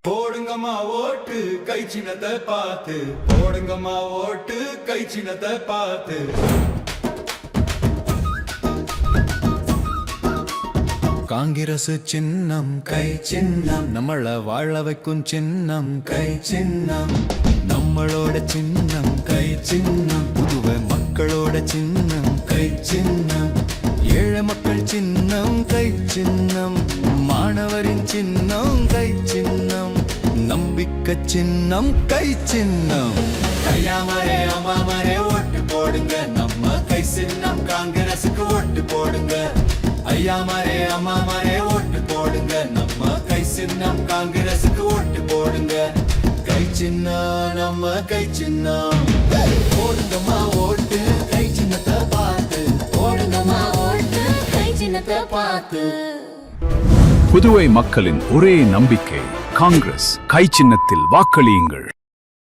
போடுங்கம்மா ஓட்டு கை சின்னத்தை பார்த்து, போடுங்கம்மா ஓட்டு கை சின்னத்தை பார்த்து. காங்கிரஸ் சின்னம் கை சின்னம், நம்மள வாழ வைக்கும் சின்னம் கை சின்னம். நம்மளோட சின்னம் கை சின்னம், புதுவை மக்களோட சின்னம் கை சின்னம். ஏழை மக்கள் சின்னம் கை சின்னம், மாணவரின் சின்னம் கை சின்னம். நம்பிக்கை சின்னம் கை சின்னம். ஐயாமரே அம்மாமரே ஓட்டு போடுங்க, நம்ம கை சின்னம் காங்கிரசுக்கு ஓட்டு போடுங்க. ஐயாமரே அம்மாமரே ஓட்டு போடுங்க, நம்ம கை சின்னம் காங்கிரசுக்கு ஓட்டு போடுங்க. கை சின்னம் நம்ம கை சின்னம். போடுங்கம்மா ஓட்டு கை சின்னத்தை பார்த்து, போடுங்கம்மா ஓட்டு கை சின்னத்தை பார்த்து. புதுவை மக்களின் ஒரே நம்பிக்கை காங்கிரஸ். கை சின்னத்தில் வாக்களியுங்கள்.